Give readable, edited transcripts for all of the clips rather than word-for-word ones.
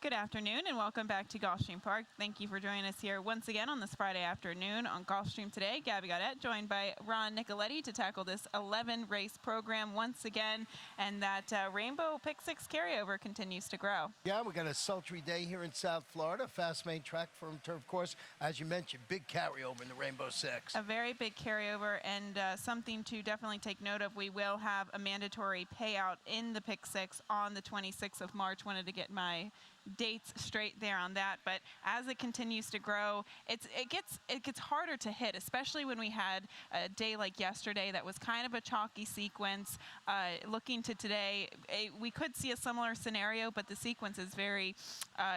Good afternoon and welcome back to Gulfstream Park. Thank you for joining us here once again on this Friday afternoon on Gulfstream today. Gabby Gaudette joined by Ron Nicoletti to tackle this 11-race program once again, and that Rainbow Pick 6 carryover continues to grow. Yeah, we got a sultry day here in South Florida. Fast main track from turf course. As you mentioned, big carryover in the Rainbow Six. A very big carryover and something to definitely take note of. We will have a mandatory payout in the Pick 6 on the 26th of March. Wanted to get my dates straight there on that, but as it continues to grow, it gets harder to hit, especially when we had a day like yesterday that was kind of a chalky sequence. Looking to today, we could see a similar scenario, but the sequence is very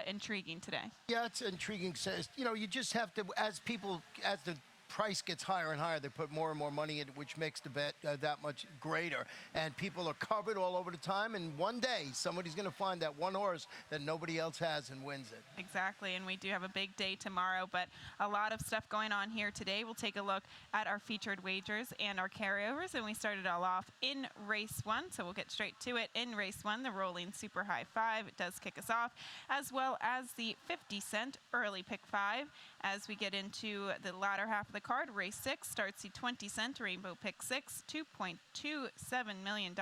intriguing today. Yeah, it's intriguing. You know, you just have to, as the price gets higher and higher, they put more and more money in, which makes the bet that much greater. And people are covered all over the time, and one day somebody's going to find that one horse that nobody else has and wins it. Exactly, and we do have a big day tomorrow, but a lot of stuff going on here today. We'll take a look at our featured wagers and our carryovers, and we started all off in race 1, so we'll get straight to it. In race 1, the rolling super high 5, it does kick us off, as well as the 50-cent early pick 5. As we get into the latter half of the card, race 6 starts the 20-cent Rainbow Pick 6, $2.27 million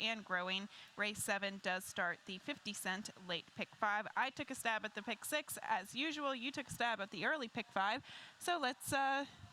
and growing. Race 7 does start the 50-cent late pick 5. I took a stab at the pick 6 as usual. You took a stab at the early pick 5. So let's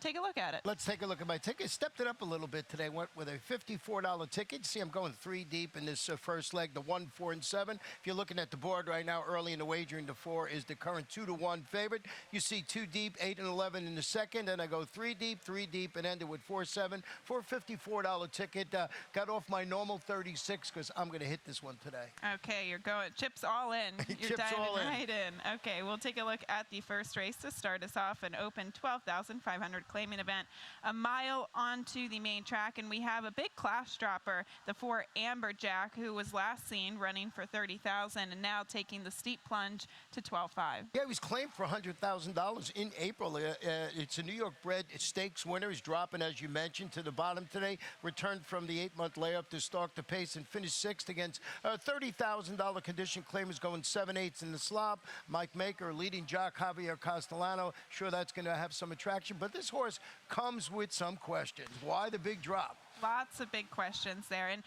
take a look at it. Let's take a look at my ticket. Stepped it up a little bit today. Went with a $54 ticket. See, I'm going 3 deep in this first leg, the 1, 4, and 7. If you're looking at the board right now, early in the wagering, the 4 is the current 2-to-1 favorite. You see 2 deep, 8 and 11 in the second, and I go 3 deep, and ended with 4, 7 for a $54 ticket. Got off my normal 36 because I'm going to hit this one today. Okay, you're going chips all in. You're Chips diving all in. right in. Okay, we'll take a look at the first race to start us off. An open 12,500 claiming event, a mile onto the main track, and we have a big class dropper, the 4 Amberjack, who was last seen running for 30,000 and now taking the steep plunge to 12.5. Yeah, he was claimed for $100,000 in April. It's a New York bred stakes winner. He's dropping, as you mentioned, to the bottom today. Returned from the 8-month layup to stalk the pace and finished 6th against a $30,000 condition claimers going 7/8 in the slop. Mike Maker, leading jock Javier Castellano. Sure, that's going to have some attraction, but this horse comes with some questions. Why the big drop? Lots of big questions there, and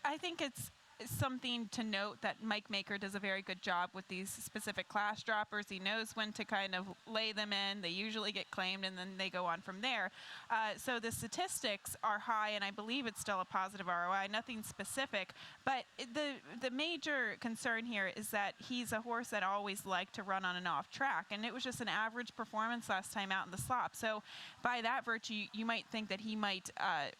I think it's something to note that Mike Maker does a very good job with these specific class droppers. He knows when to kind of lay them in. They usually get claimed and then they go on from there. So the statistics are high, and I believe it's still a positive ROI, nothing specific. But the major concern here is that he's a horse that always liked to run on and off track, and it was just an average performance last time out in the slop. So by that virtue, you might think that he might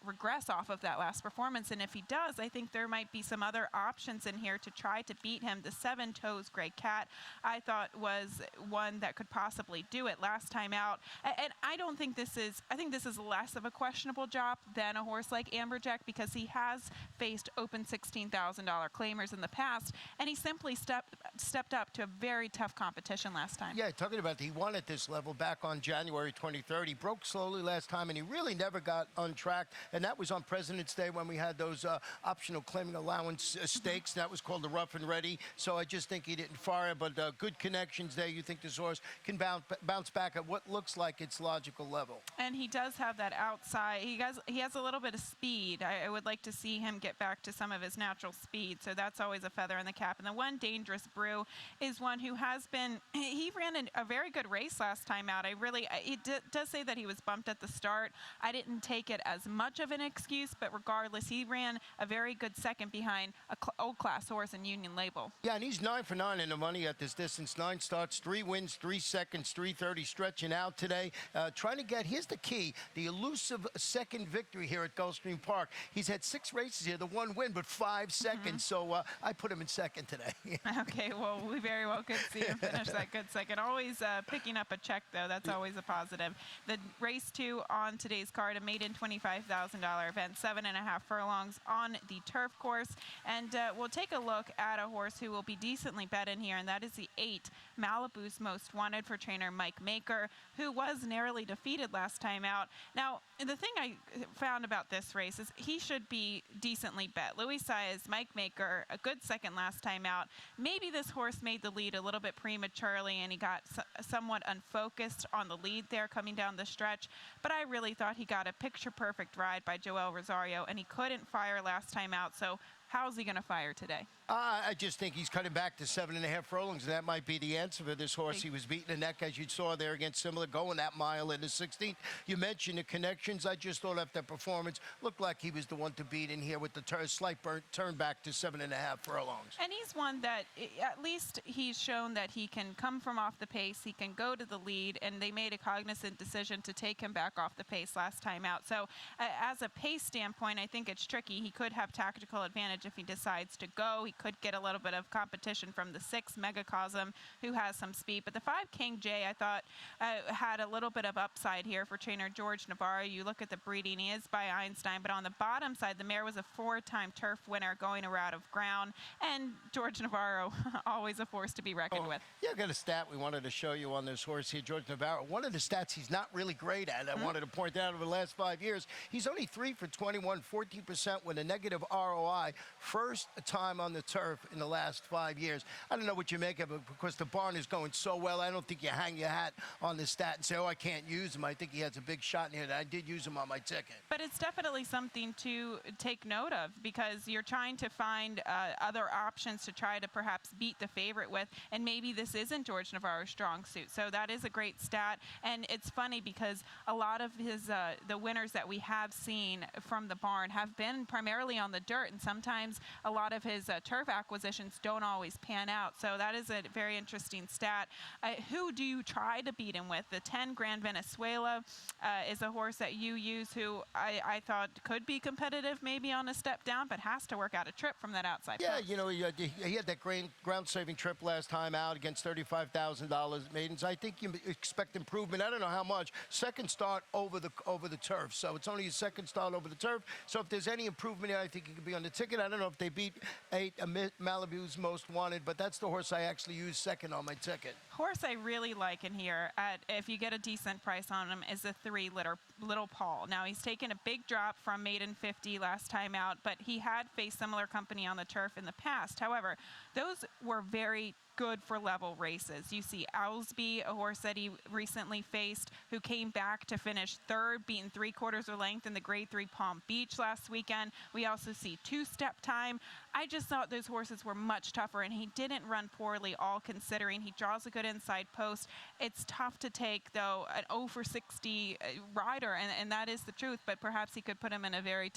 regress off of that last performance, and if he does, I think there might be some other options in here to try to beat him. The 7 Toes Gray Cat, I thought, was one that could possibly do it last time out. And I don't think this is, I think this is less of a questionable job than a horse like Amberjack, because he has faced open $16,000 claimers in the past, and he simply stepped up to a very tough competition last time. Yeah, talking about he won at this level back on January 23rd. He broke slowly last time, and he really never got on track, and that was on President's Day when we had those optional claiming allowance stakes. That was called the Rough and Ready. So I just think he didn't fire, but good connections there. You think this horse can bounce back at what looks like its logical level. And he does have that outside. He has a little bit of speed. I would like to see him get back to some of his natural speed. So that's always a feather in the cap. And the one Dangerous Brew is one who has been, he ran a very good race last time out. It does say that he was bumped at the start. I didn't take it as much of an excuse, but regardless, he ran a very good second behind a old class horse in Union Label. Yeah, and he's 9 for 9 in the money at this distance. 9 starts, 3 wins, 3 seconds, 3:30 stretching out today. Trying to get, here's the key, the elusive second victory here at Gulfstream Park. He's had 6 races here, the 1 win, but 5 seconds. So I put him in second today. Okay, well, we very well could see him finish that good second. Always picking up a check, though. That's always a positive. The race 2 on today's card, a maiden $25,000 event, 7.5 furlongs on the turf course. And we'll take a look at a horse who will be decently bet in here, and that is the 8 Malibu's Most Wanted for trainer Mike Maker, who was narrowly defeated last time out. Now, the thing I found about this race is he should be decently bet. Louis Saez, Mike Maker, a good second last time out. Maybe this horse made the lead a little bit prematurely, and he got somewhat unfocused on the lead there coming down the stretch. But I really thought he got a picture-perfect ride by Joel Rosario, and he couldn't fire last time out. So how's he going to fire today? I just think he's cutting back to 7.5 furlongs, and that might be the answer for this horse. He was beating the neck, as you saw there against Similar, going that mile in the 16th. You mentioned the connections. I just thought after that performance, looked like he was the one to beat in here with the slight turn back to 7.5 furlongs. And he's one that, at least he's shown that he can come from off the pace, he can go to the lead, and they made a cognizant decision to take him back off the pace last time out. So as a pace standpoint, I think it's tricky. He could have tactical advantage if he decides to go. He could get a little bit of competition from the 6 Megacosm, who has some speed. But the 5 King J, I thought, had a little bit of upside here for trainer George Navarro. You look at the breeding, he is by Einstein, but on the bottom side, the mare was a 4-time turf winner going around of ground, and George Navarro, always a force to be reckoned with. Yeah, I got a stat we wanted to show you on this horse here, George Navarro. One of the stats he's not really great at, I wanted to point out over the last 5 years, he's only 3 for 21, 14% with a negative ROI, first time on the turf in the last 5 years. I don't know what you make of it because the barn is going so well. I don't think you hang your hat on the stat and say, oh, I can't use him. I think he has a big shot in here. I did use him on my ticket. But it's definitely something to take note of because you're trying to find other options to try to perhaps beat the favorite with, and maybe this isn't George Navarro's strong suit. So that is a great stat, and it's funny because a lot of his the winners that we have seen from the barn have been primarily on the dirt, and sometimes a lot of his turf acquisitions don't always pan out. So that is a very interesting stat. Who do you try to beat him with? The 10 Grand Venezuela is a horse that you use who I thought could be competitive maybe on a step down, but has to work out a trip from that outside. Yeah, post. you know, he had that ground-saving trip last time out against $35,000 maidens. I think you expect improvement. I don't know how much. Second start over the turf, so it's only his second start over the turf. So if there's any improvement here, I think he could be on the ticket. I don't know if they beat 8 Malibu's Most Wanted, but that's the horse I actually used second on my ticket. Horse I really like in here, if you get a decent price on him, is the 3 Little Paul. Now, he's taken a big drop from Maiden 50 last time out, but he had faced similar company on the turf in the past. However, those were very good for level races. You see Owlsby, a horse that he recently faced, who came back to finish 3rd, beaten 3/4 of length in the Grade 3 Palm Beach last weekend. We also see Two-Step Time. I just thought those horses were much tougher, and he didn't run poorly, all considering. He draws a good inside post. It's tough to take, though, an 0 for 60 rider, and that is the truth, but perhaps he could put him in a very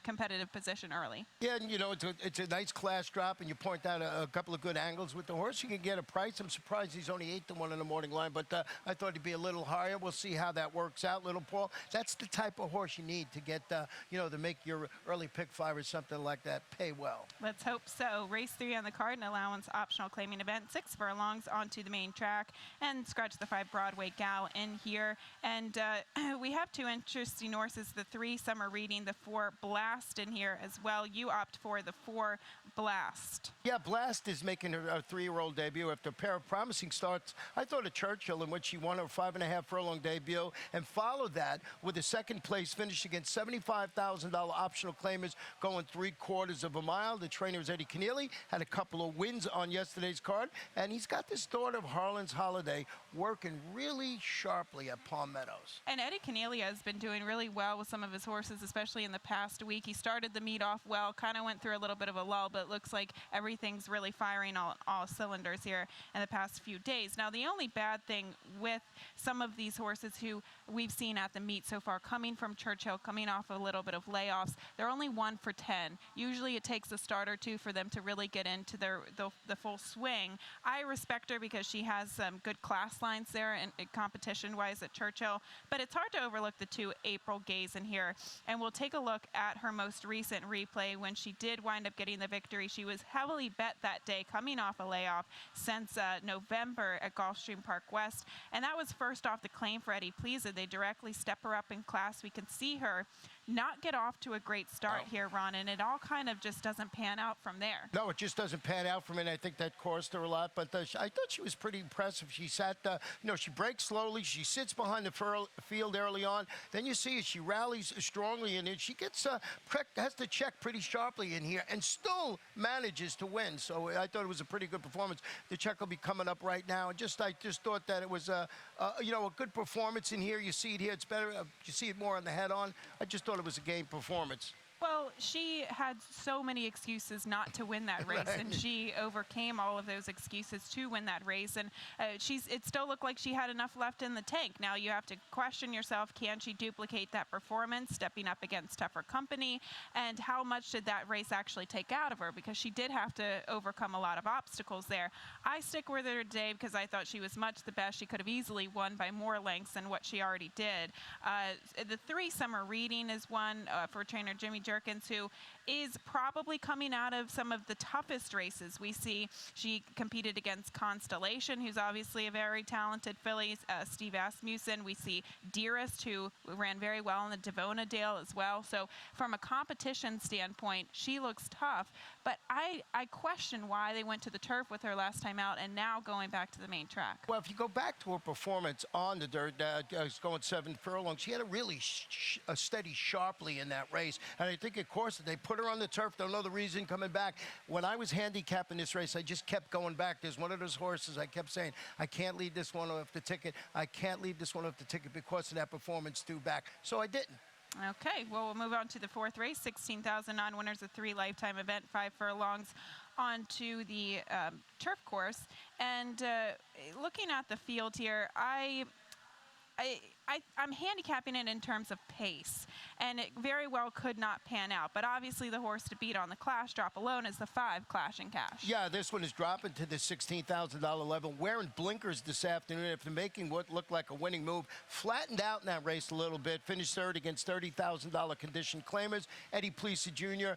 competitive position early. Yeah, and you know, it's a nice class drop, and you point out a couple of good angles with the horse. You can get a price. I'm surprised he's only 8-1 in the morning line, but I thought he'd be a little higher. We'll see how that works out, Little Paul. That's the type of horse you need to get, you know, to make your early pick 5 or something like that pay well. Let's hope so. Race 3 on the card, an allowance optional claiming event, 6 furlongs onto the main track, and scratch the 5 Broadway Gal in here. And we have 2 interesting horses, the 3 Summer Reading, the 4 Blast in here as well. You opt for the 4 Blast. Yeah, Blast is making her 3-year-old debut after a pair of promising starts. I thought of Churchill, in which she won her 5.5 furlong debut and followed that with a second place finish against $75,000 optional claimers going 3/4 of a mile. The trainer is Eddie Keneally, had a couple of wins on yesterday's card, and he's got this daughter of Harlan's Holiday working really sharply at Palm Meadows. And Eddie Keneally has been doing really well with some of his horses, especially in the past week. He started the meet off well, kind of went through a little bit of a lull, but it looks like everything's really firing all cylinders here in the past few days. Now, the only bad thing with some of these horses who we've seen at the meet so far, coming from Churchill, coming off a little bit of layoffs, they're only 1 for 10. Usually it takes a start or 2 for them to really get into the full swing. I respect her because she has some good class lines there and competition-wise at Churchill, but it's hard to overlook the 2 April Gays in here. And we'll take a look at her most recent replay when she did wind up getting the victory. She was heavily bet that day, coming off a layoff since November at Gulfstream Park West, and that was first off the claim for Eddie Pleasa. They directly step her up in class. We can see her not get off to a great start No. here, Ron, and it all kind of just doesn't pan out from there. No, it just doesn't pan out for me, and I think that cost her a lot. But I thought she was pretty impressive. She sat, she breaks slowly. She sits behind the field early on. Then you see she rallies strongly, and then she gets has to check pretty sharply in here, and still manages to win. So I thought it was a pretty good performance. The check will be coming up right now. And I just thought that it was a good performance in here. You see it here. It's better. You see it more on the head-on. I just thought it was a game performance. Well, she had so many excuses not to win that race, Right. and she overcame all of those excuses to win that race. And it still looked like she had enough left in the tank. Now you have to question yourself: can she duplicate that performance, stepping up against tougher company? And how much did that race actually take out of her? Because she did have to overcome a lot of obstacles there. I stick with her today because I thought she was much the best. She could have easily won by more lengths than what she already did. The 3 Summer Reading is one for trainer Jimmy Jerkins, who is probably coming out of some of the toughest races we see. She competed against Constellation, who's obviously a very talented filly, Steve Asmussen. We see Dearest, who ran very well in the Devona Dale as well. So from a competition standpoint, she looks tough. But I question why they went to the turf with her last time out and now going back to the main track. Well, if you go back to her performance on the dirt, going 7 furlongs, she had a really steady sharply in that race. And I think, of course, they put her on the turf. Don't know the reason coming back. When I was handicapping this race, I just kept going back. There's one of those horses I kept saying, I can't leave this one off the ticket. I can't leave this one off the ticket because of that performance due back. So I didn't. Okay, well, we'll move on to the 4th race, 16,000 non-winners, a 3 lifetime event, 5 furlongs onto the turf course. And looking at the field here, I'm handicapping it in terms of pace, and it very well could not pan out. But obviously the horse to beat on the class drop alone is the 5 Clash and Cash. Yeah, this one is dropping to the $16,000 level. Wearing blinkers this afternoon after making what looked like a winning move. Flattened out in that race a little bit. Finished 3rd against $30,000 condition claimers. Eddie Plesa Jr.,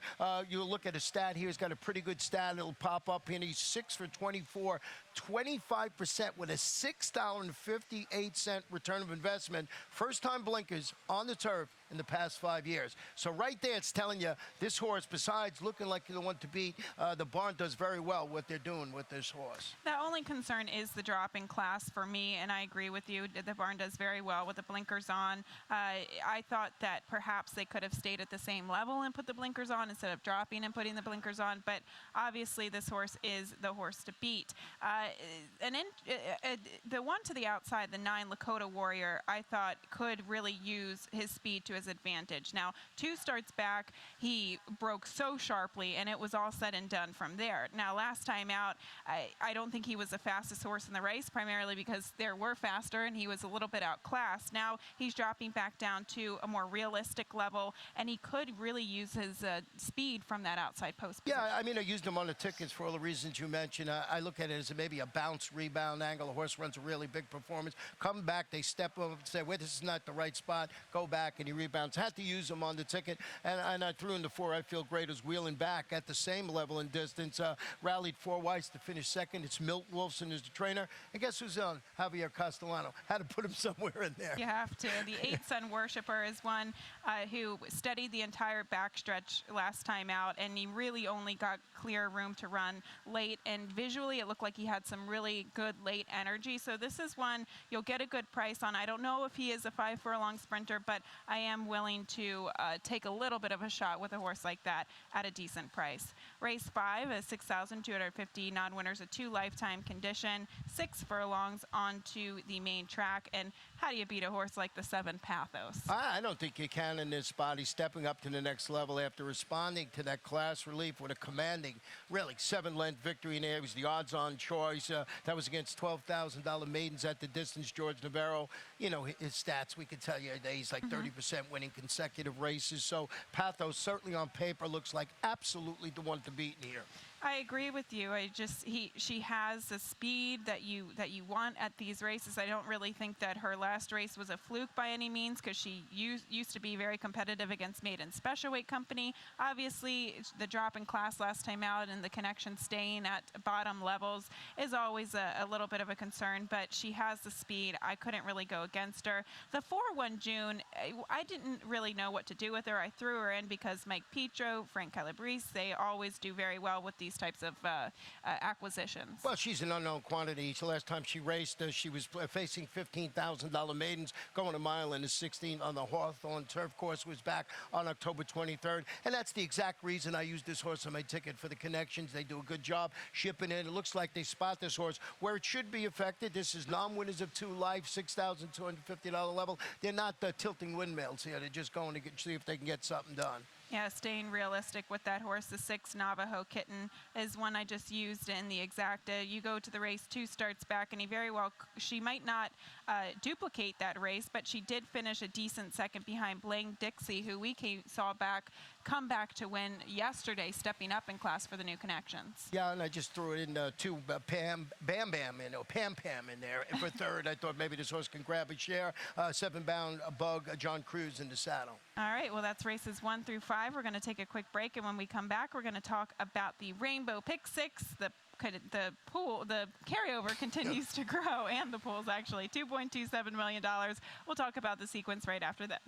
you'll look at a stat here. He's got a pretty good stat. It'll pop up here. He's 6 for 24, 25% with a $6.58 return of investment. First-time blinkers on the turf in the past 5 years. So right there, it's telling you this horse, besides looking like the one to beat, the barn does very well what they're doing with this horse. The only concern is the drop in class for me, and I agree with you. The barn does very well with the blinkers on. I thought that perhaps they could have stayed at the same level and put the blinkers on instead of dropping and putting the blinkers on, but obviously this horse is the horse to beat. The one to the outside, the 9 Lakota Warrior, I thought could really use his speed to his advantage. Now, 2 starts back, he broke so sharply, and it was all said and done from there. Now, last time out, I don't think he was the fastest horse in the race, primarily because there were faster, and he was a little bit outclassed. Now, he's dropping back down to a more realistic level, and he could really use his speed from that outside post position. Yeah, I mean, I used him on the tickets for all the reasons you mentioned. I look at it as maybe a bounce rebound angle. The horse runs a really big performance. Come back, they step up and say, wait, this is not the right spot. Go back, and he rebounds. Had to use him on the ticket, and I threw in the 4 I Feel Great as wheeling back at the same level and distance. Rallied 4 wides to finish 2nd. It's Milt Wolfson as the trainer. And guess who's on? Javier Castellano. Had to put him somewhere in there. You have to. The 8 Sun Worshipper is one who steadied the entire backstretch last time out, and he really only got clear room to run late. And visually, it looked like he had some really good late energy. So this is one you'll get a good price on. I don't know if he is a 5 furlong sprinter, but I am willing to take a little bit of a shot with a horse like that at a decent price. Race 5 is 6,250 non-winners, a 2 lifetime condition, 6 furlongs onto the main track. And how do you beat a horse like the 7 Pathos? I don't think you can in this spot. He's stepping up to the next level after responding to that class relief with a commanding, really 7-length victory in there. It was the odds-on choice. That was against $12,000 maidens at the distance. George Navarro, you know, his stats, we could tell you that he's like 30% winning consecutive races. So Pathos certainly on paper looks like absolutely the one to beat in here. I agree with you. She has the speed that you want at these races. I don't really think that her last race was a fluke by any means, because she used to be very competitive against Maiden Special Weight Company. Obviously, the drop in class last time out and the connection staying at bottom levels is always a little bit of a concern, but she has the speed. I couldn't really go against her. The 4-1 June, I didn't really know what to do with her. I threw her in because Mike Petro, Frank Calabrese, they always do very well with these types of acquisitions. Well, she's an unknown quantity. So last time she raced, she was facing $15,000 maidens, going a mile in the 16 on the Hawthorne turf course. Was back on October 23rd, and that's the exact reason I used this horse on my ticket, for the connections. They do a good job shipping in. It looks like they spot this horse where it should be affected. This is non-winners of 2 Life, $6,250 level. They're not tilting windmills here. They're just going to see if they can get something done. Yeah, staying realistic with that horse. The 6 Navajo Kitten is one I just used in the exacta. You go to the race 2 starts back, and she might not duplicate that race, but she did finish a decent second behind Blaine Dixie, who we saw come back to win yesterday, stepping up in class for the new connections. Yeah, and I just threw it in to Pam Bam in there for third. I thought maybe this horse can grab a share. 7-bound Bug, John Cruz in the saddle. All right, well, that's races 1 through 5. We're going to take a quick break, and when we come back, we're going to talk about the Rainbow Pick 6. The carryover continues to grow, and the pool's actually $2.27 million. We'll talk about the sequence right after this.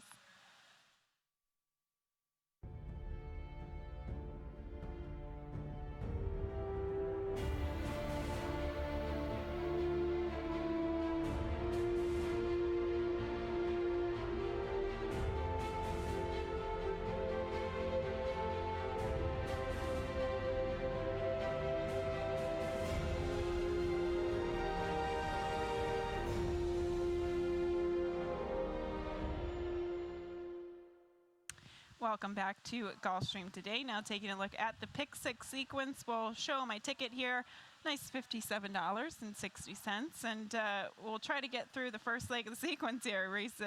Welcome back to Gulfstream today. Now taking a look at the Pick 6 sequence. We'll show my ticket here. Nice $57.60. And we'll try to get through the first leg of the sequence here. Race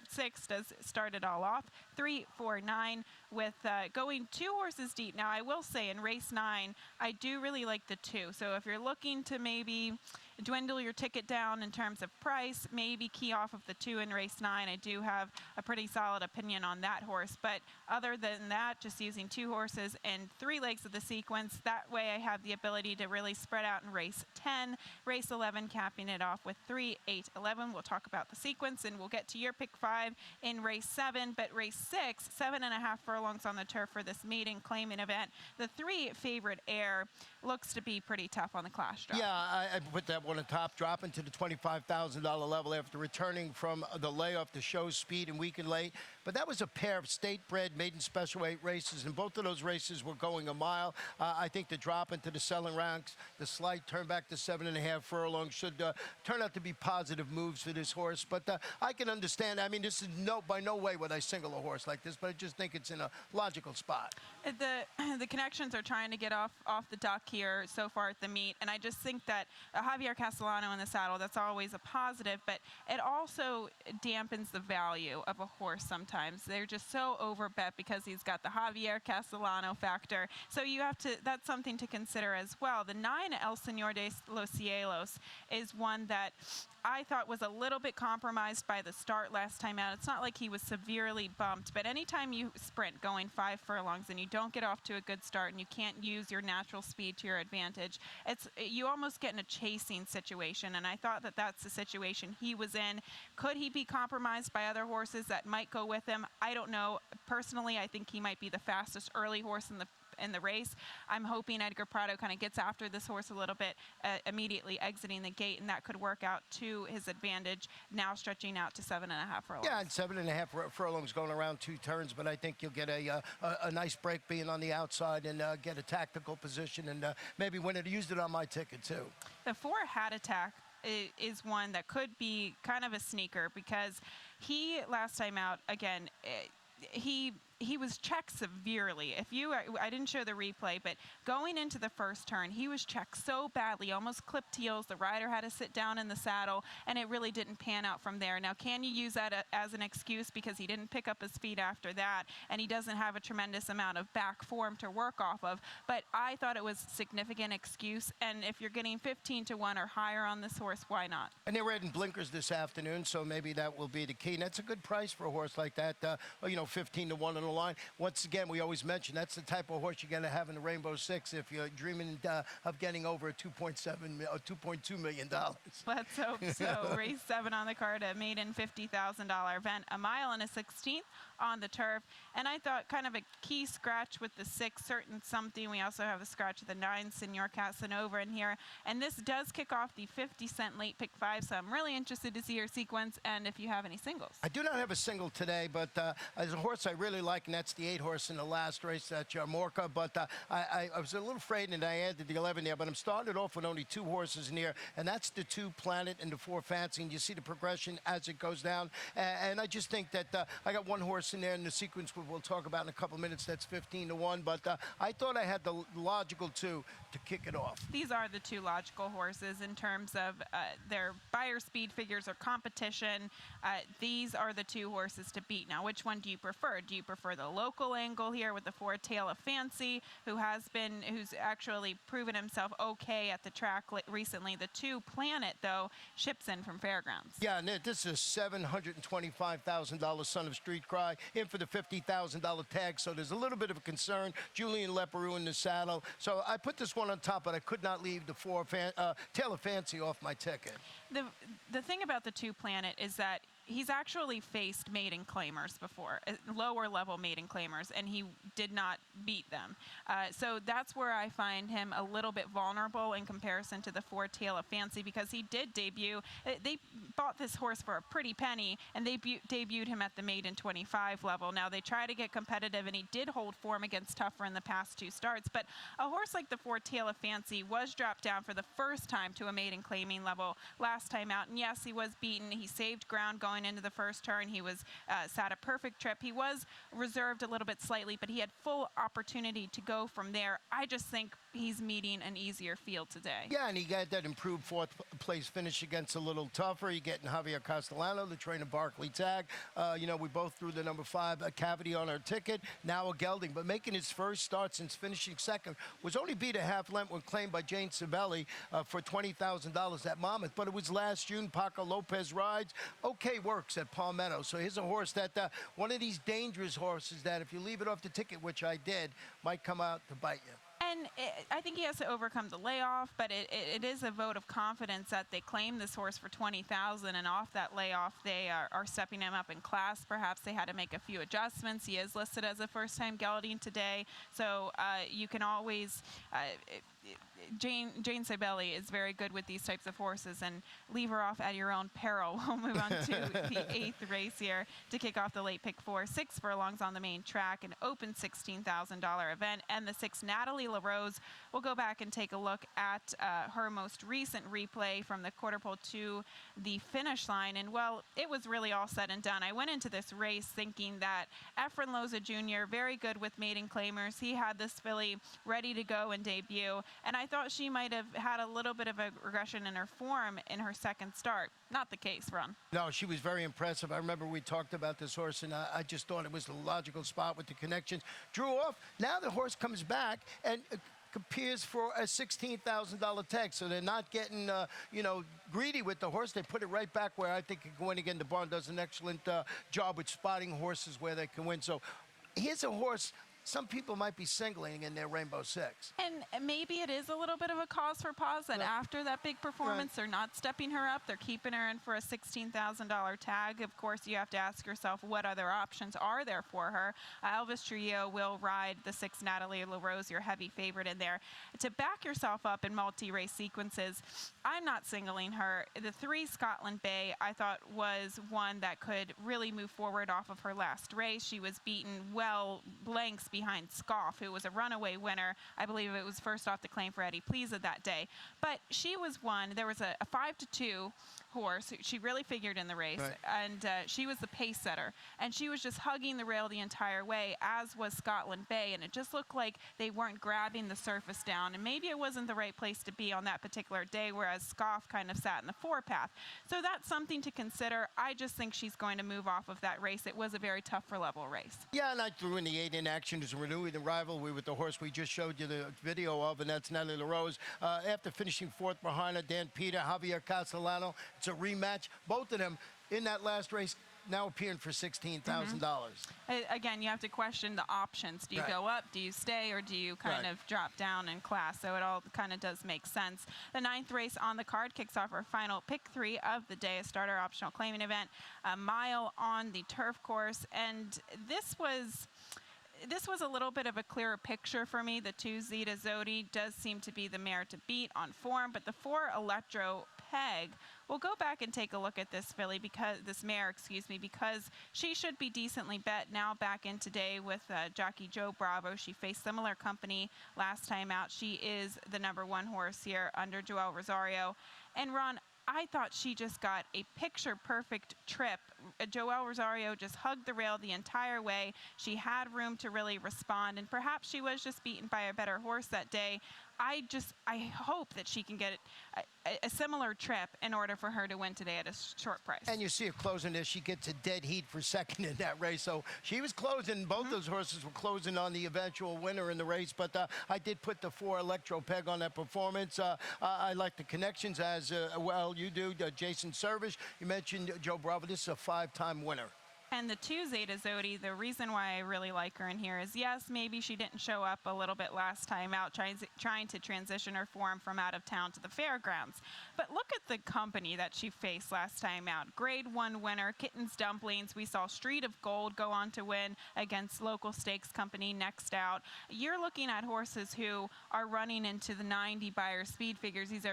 6 does start it all off. 3, 4, 9 with going 2 horses deep. Now I will say in race 9, I do really like the 2. So if you're looking to maybe dwindle your ticket down in terms of price, maybe key off of the 2 in race 9. I do have a pretty solid opinion on that horse. But other than that, just using 2 horses and 3 legs of the sequence, that way I have the ability to really spread out in race 10. Race 11 capping it off with 3, 8, 11. We'll talk about the sequence, and we'll get to your pick 5 in race 7. But race 6, 7.5 furlongs on the turf for this maiden claiming event. The 3 favorite Air looks to be pretty tough on the class drop. Yeah, I put that one on top, dropping to the $25,000 level after returning from the layoff to show speed and weakened late. But that was a pair of state-bred maiden special weight races, and both of those races were going a mile. I think the drop into the selling ranks, the slight turn back to 7.5 furlongs should turn out to be positive moves for this horse. But I can understand. I mean, this is by no way would I single a horse like this, but I just think it's in a logical spot. The connections are trying to get off the duck here so far at the meet, and I just think that Javier Castellano in the saddle, that's always a positive, but it also dampens the value of a horse sometimes. They're just so overbet because he's got the Javier Castellano factor. So that's something to consider as well. The 9 El Señor de los Cielos is one that I thought was a little bit compromised by the start last time out. It's not like he was severely bumped, but anytime you sprint going 5 furlongs and you don't get off to a good start and you can't use your natural speed to your advantage, you almost get in a chasing situation, and I thought that that's the situation he was in. Could he be compromised by other horses that might go with him? I don't know. Personally, I think he might be the fastest early horse in the race. I'm hoping Edgar Prado kind of gets after this horse a little bit, immediately exiting the gate, and that could work out to his advantage, now stretching out to 7.5 furlongs. Yeah, and 7.5 furlongs going around 2 turns, but I think you'll get a nice break being on the outside and get a tactical position and maybe win it. Used it on my ticket, too. The 4 Hat Attack is one that could be kind of a sneaker because he, last time out, again, he was checked severely. I didn't show the replay, but going into the first turn, he was checked so badly, almost clipped heels. The rider had to sit down in the saddle, and it really didn't pan out from there. Now, can you use that as an excuse because he didn't pick up his speed after that, and he doesn't have a tremendous amount of back form to work off of? But I thought it was a significant excuse, and if you're getting 15-1 or higher on this horse, why not? And they were adding blinkers this afternoon, so maybe that will be the key. And that's a good price for a horse like that. 15-1 and the line. Once again, we always mention that's the type of horse you're going to have in the Rainbow Six if you're dreaming of getting over $2.2 million. Let's hope so. Race 7 on the card, a maiden $50,000 event, a mile and a 16th on the turf. And I thought kind of a key scratch with the 6, Certain Something. We also have a scratch of the 9, Senor Casanova in here. And this does kick off the 50-cent late pick 5, so I'm really interested to see your sequence and if you have any singles. I do not have a single today, but there's a horse I really like, and that's the 8 horse in the last race, Jamorca. But I was a little afraid, and I added the 11 there. But I'm starting off with only 2 horses in here, and that's the 2 Planet and the 4 Fancy. And you see the progression as it goes down. And I just think that I got 1 horse in there in the sequence we'll talk about in a couple minutes. That's 15-1. But I thought I had the logical 2 to kick it off. These are the 2 logical horses in terms of their buyer speed figures or competition. These are the 2 horses to beat. Now, which one do you prefer? Do you prefer the local angle here with the 4 Tail of Fancy, who's actually proven himself okay at the track recently? The 2 Planet, though, ships in from Fairgrounds. Yeah, and this is a $725,000 Son of Street Cry, in for the $50,000 tag, so there's a little bit of a concern. Julian Leperoux in the saddle. So I put this one on top, but I could not leave the 4 Tail of Fancy off my ticket. The thing about the 2 Planet is that he's actually faced maiden claimers before, lower level maiden claimers, and he did not beat them. So that's where I find him a little bit vulnerable in comparison to the 4 Tail of Fancy, because he did debut. They bought this horse for a pretty penny, and they debuted him at the maiden 25 level. Now they try to get competitive, and he did hold form against Tougher in the past 2 starts. But a horse like the 4 Tail of Fancy was dropped down for the first time to a maiden claiming level last time out. And yes, he was beaten. He saved ground going into the first turn. He was sat a perfect trip. He was reserved a little bit slightly, but he had full opportunity to go from there. I just think he's meeting an easier field today. Yeah, and he got that improved 4th place finish against a little tougher. You getting Javier Castellano, the trainer Barkley tag. We both threw the number 5 cavity on our ticket. Now a gelding, but making his first start since finishing 2nd, was only beat a half length when claimed by Jane Sibeli for $20,000 at Monmouth. But it was last June. Paco Lopez rides. Okay, works at Palmetto. So here's a horse that one of these dangerous horses that if you leave it off the ticket, which I did, might come out to bite you. And I think he has to overcome the layoff, but it is a vote of confidence that they claim this horse for $20,000, and off that layoff, they are stepping him up in class. Perhaps they had to make a few adjustments. He is listed as a first-time gelding today, so you can always. Jane Sibeli is very good with these types of horses, and leave her off at your own peril. We'll move on to the 8th race here to kick off the late pick 4. 6 furlongs on the main track, an open $16,000 event, and the 6 Natalie LaRose. We'll go back and take a look at her most recent replay from the quarter pole to the finish line, and well, it was really all said and done. I went into this race thinking that Efren Loza Jr., very good with maiden claimers. He had this filly ready to go and debut, and I thought she might have had a little bit of a regression in her form in her 2nd start. Not the case, Ron. No, she was very impressive. I remember we talked about this horse, and I just thought it was the logical spot with the connections. Drew off. Now the horse comes back and appears for a $16,000 tag. So they're not getting, greedy with the horse. They put it right back where I think it can win again. The barn does an excellent job with spotting horses where they can win. So here's a horse some people might be singling in their Rainbow Six. And maybe it is a little bit of a cause for pause that after that big performance, they're not stepping her up. They're keeping her in for a $16,000 tag. Of course, you have to ask yourself what other options are there for her. Elvis Trujillo will ride the 6 Natalie LaRose, your heavy favorite in there. To back yourself up in multi-race sequences, I'm not singling her. The 3 Scotland Bay, I thought, was one that could really move forward off of her last race. She was beaten well blanks behind Scoff, who was a runaway winner. I believe it was first off the claim for Eddie Pleasa that day. But she was one. There was a 5-2 horse. She really figured in the race, and she was the pace setter. And she was just hugging the rail the entire way, as was Scotland Bay. And it just looked like they weren't grabbing the surface down. And maybe it wasn't the right place to be on that particular day, whereas Scoff kind of sat in the forepath. So that's something to consider. I just think she's going to move off of that race. It was a very tougher level race. Yeah, and I threw in the 8 in action to renew the rivalry with the horse we just showed you the video of, and that's Natalie LaRose. After finishing 4th behind her, Dan Peter, Javier Castellano. It's a rematch. Both of them in that last race now appearing for $16,000. Again, you have to question the options. Do you Right. go up, do you stay, or do you kind Right. of drop down in class? So it all kind of does make sense. The 9th race on the card kicks off our final pick 3 of the day, a starter optional claiming event, a mile on the turf course. And this was a little bit of a clearer picture for me. The 2 Zeta Zodi does seem to be the mare to beat on form, but the 4 Electro Peg, we'll go back and take a look at this mare, because she should be decently bet now back in today with jockey Joe Bravo. She faced similar company last time out. She is the #1 horse here under Joel Rosario. And Ron, I thought she just got a picture-perfect trip. Joel Rosario just hugged the rail the entire way. She had room to really respond, and perhaps she was just beaten by a better horse that day. I hope that she can get a similar trip in order for her to win today at a short price. And you see her closing this. She gets a dead heat for second in that race. So she was closing. Both those horses were closing on the eventual winner in the race. But I did put the 4 Electro Peg on that performance. I like the connections as well you do. Jason Servish, you mentioned Joe Bravo. This is a 5-time winner. And the 2 Zeta Zodi, the reason why I really like her in here is, yes, maybe she didn't show up a little bit last time out, trying to transition her form from out of town to the fairgrounds. But look at the company that she faced last time out. Grade 1 winner, Kitten's Dumplings. We saw Street of Gold go on to win against local stakes company next out. You're looking at horses who are running into the 90 Beyer speed figures. These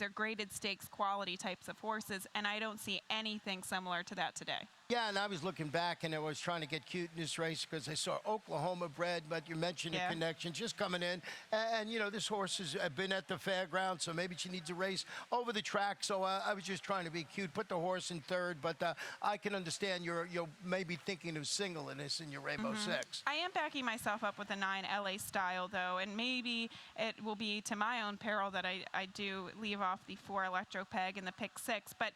are graded stakes quality types of horses, and I don't see anything similar to that today. Yeah, and I was looking back, and I was trying to get cute in this race because I saw Oklahoma bred, but you mentioned the connection just coming in. And, you know, this horse has been at the fairground, so maybe she needs a race over the track. So I was just trying to be cute, put the horse in third. But I can understand you're maybe thinking of single in this in your Rainbow Six. I am backing myself up with a 9 LA Style, though, and maybe it will be to my own peril that I do leave off the 4 Electro Peg and the pick 6. But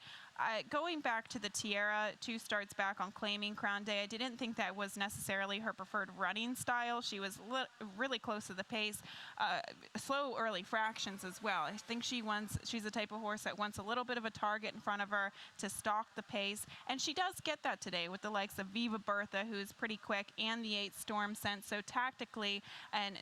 going back to the Tierra, 2 starts back on claiming Crown Day, I didn't think that was necessarily her preferred running style. She was really close to the pace, slow early fractions as well. I think she's the type of horse that wants a little bit of a target in front of her to stalk the pace, and she does get that today with the likes of Viva Bertha, who's pretty quick, and the 8 Storm Sense. So tactically, and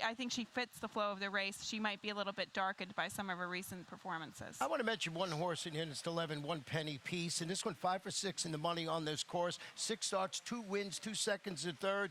I think she fits the flow of the race. She might be a little bit darkened by some of her recent performances. I want to mention one horse in here that's 11, 1 penny piece, and this one 5 for 6 in the money on this course. 6 starts, 2 wins, 2 seconds and third,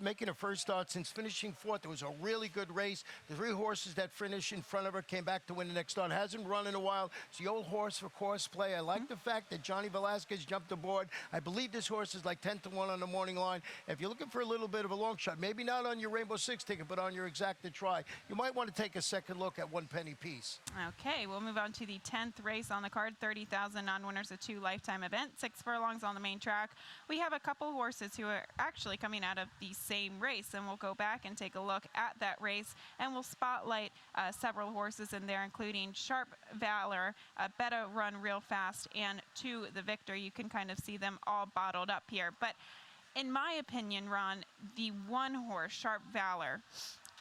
making a first start since finishing 4th. It was a really good race. The 3 horses that finished in front of her came back to win the next start. Hasn't run in a while. It's the old horse for course play. I like the fact that Johnny Velasquez jumped aboard. I believe this horse is like 10 to 1 on the morning line. If you're looking for a little bit of a long shot, maybe not on your Rainbow Six ticket, but on your exacta try, you might want to take a second look at 1 penny piece. Okay, we'll move on to the 10th race on the card, 30,000 non-winners, a 2 lifetime event, 6 furlongs on the main track. We have a couple horses who are actually coming out of the same race, and we'll go back and take a look at that race, and we'll spotlight several horses in there, including Sharp Valor, Betta Run Real Fast, and To the Victor. You can kind of see them all bottled up here. But in my opinion, Ron, the 1 horse, Sharp Valor,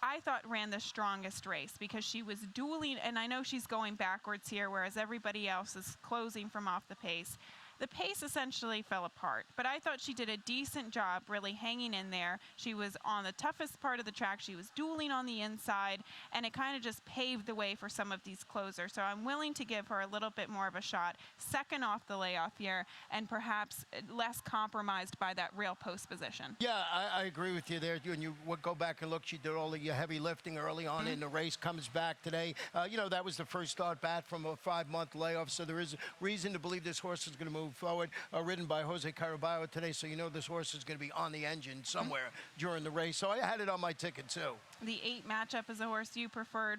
I thought ran the strongest race because she was dueling, and I know she's going backwards here, whereas everybody else is closing from off the pace. The pace essentially fell apart, but I thought she did a decent job really hanging in there. She was on the toughest part of the track. She was dueling on the inside, and it kind of just paved the way for some of these closers. So I'm willing to give her a little bit more of a shot, second off the layoff here, and perhaps less compromised by that rail post position. Yeah, I agree with you there. When you go back and look, she did all the heavy lifting early on in the race, comes back today. You know, that was the first start back from a 5-month layoff, so there is reason to believe this horse is going to move forward, ridden by Jose Caraballo today, so you know this horse is going to be on the engine somewhere during the race. So I had it on my ticket too. The 8 matchup is a horse you prefer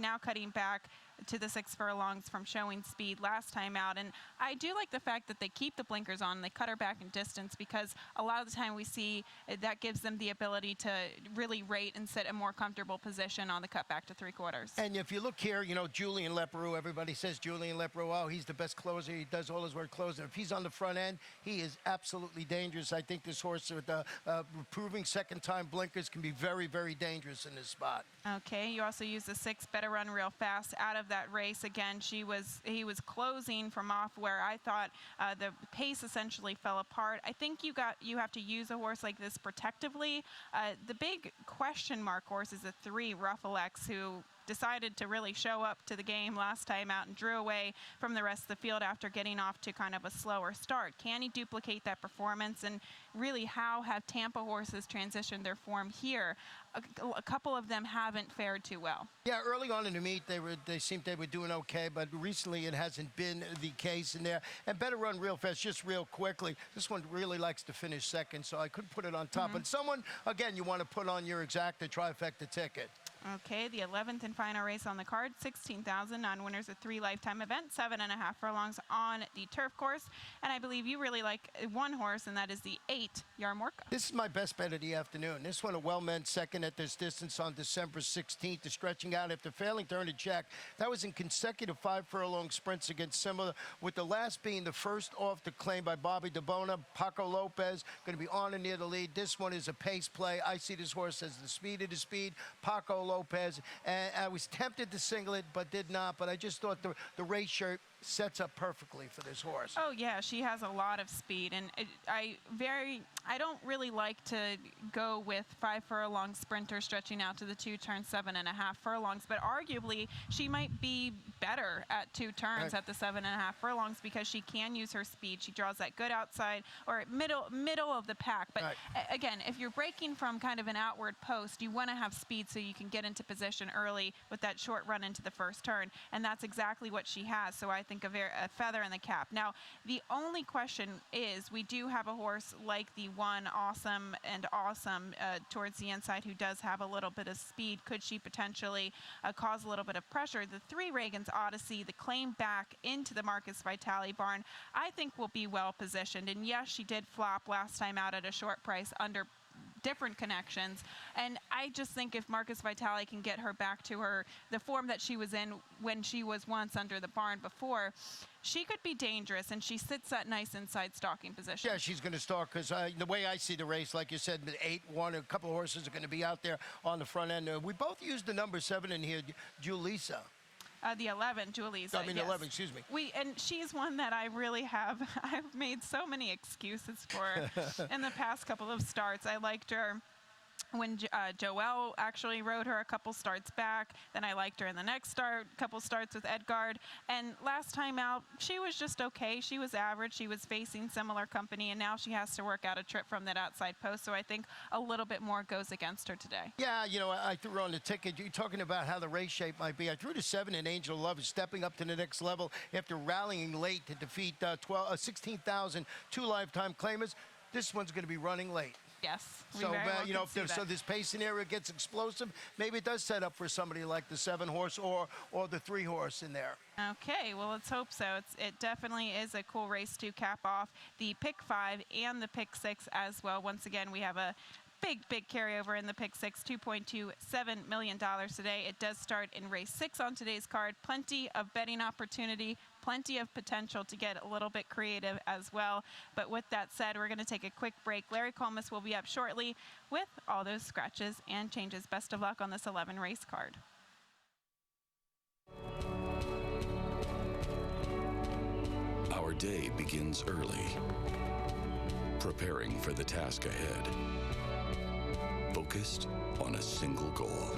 now cutting back to the 6 furlongs from showing speed last time out. And I do like the fact that they keep the blinkers on, they cut her back in distance, because a lot of the time we see that gives them the ability to really rate and sit a more comfortable position on the cut back to 3/4. And if you look here, you know, Julian Leperoux, everybody says Julian Leperoux, oh, he's the best closer. He does all his work closing. If he's on the front end, he is absolutely dangerous. I think this horse with the proving second-time blinkers can be very, very dangerous in this spot. Okay, you also use the 6 Better Run Real Fast out of that race. Again, he was closing from off where I thought the pace essentially fell apart. I think you have to use a horse like this protectively. The big question mark horse is the 3 Ruffle X, who decided to really show up to the game last time out and drew away from the rest of the field after getting off to kind of a slower start. Can he duplicate that performance? And really, how have Tampa horses transitioned their form here? A couple of them haven't fared too well. Yeah, early on in the meet, they seemed they were doing okay, but recently it hasn't been the case in there. And Better Run Real Fast, just real quickly. This one really likes to finish second, so I could put it on top. But someone, again, you want to put on your exacta trifecta ticket. Okay, the 11th and final race on the card, 16,000 non-winners, a 3 lifetime event, 7.5 furlongs on the turf course. And I believe you really like one horse, and that is the 8 Yarmorka. This is my best bet of the afternoon. This one, a well-meant second at this distance on December 16th, is stretching out after failing to earn a check. That was in consecutive 5 furlong sprints against similar, with the last being the first off the claim by Bobby DeBona. Paco Lopez going to be on and near the lead. This one is a pace play. I see this horse as the speed of the speed. Paco Lopez, and I was tempted to single it, but did not. But I just thought the race shirt sets up perfectly for this horse. Oh yeah, she has a lot of speed, and I don't really like to go with 5 furlong sprinter stretching out to the 2 turns, 7.5 furlongs, but arguably she might be better at 2 turns at the 7.5 furlongs because she can use her speed. She draws that good outside or middle of the pack. But again, if you're breaking from kind of an outward post, you want to have speed so you can get into position early with that short run into the first turn, and that's exactly what she has. So I think a feather in the cap. Now, the only question is, we do have a horse like the 1 Awesome towards the inside, who does have a little bit of speed. Could she potentially cause a little bit of pressure? The 3 Reagan's Odyssey, the claim back into the Marcus Vitale barn, I think will be well positioned. And yes, she did flop last time out at a short price under different connections, and I just think if Marcus Vitale can get her back to the form that she was in when she was once under the barn before, she could be dangerous, and she sits that nice inside stalking position. Yeah, she's going to stalk because the way I see the race, like you said, 8-1, a couple of horses are going to be out there on the front end. We both used the number 7 in here, Julissa. The 11, Julissa. I mean, yes. 11, excuse me. And she's one that I really I've made so many excuses for in the past couple of starts. I liked her when Joelle actually rode her a couple starts back. Then I liked her in the next couple starts with Edgard. And last time out, she was just okay. She was average. She was facing similar company, and now she has to work out a trip from that outside post. So I think a little bit more goes against her today. Yeah, you know, I threw her on the ticket. You're talking about how the race shape might be. I threw to 7 in Angel Love, is stepping up to the next level after rallying late to defeat 16,000 2 lifetime claimers. This one's going to be running late. Yes. So, you know, so this pacing area gets explosive, maybe it does set up for somebody like the 7 horse or the 3 horse in there. Okay, well, let's hope so. It definitely is a cool race to cap off the pick 5 and the pick 6 as well. Once again, we have a big carryover in the pick 6, $2.27 million today. It does start in race 6 on today's card. Plenty of betting opportunity, plenty of potential to get a little bit creative as well. But with that said, we're going to take a quick break. Larry Colmus will be up shortly with all those scratches and changes. Best of luck on this 11 race card. Our day begins early, preparing for the task ahead. Focused on a single goal.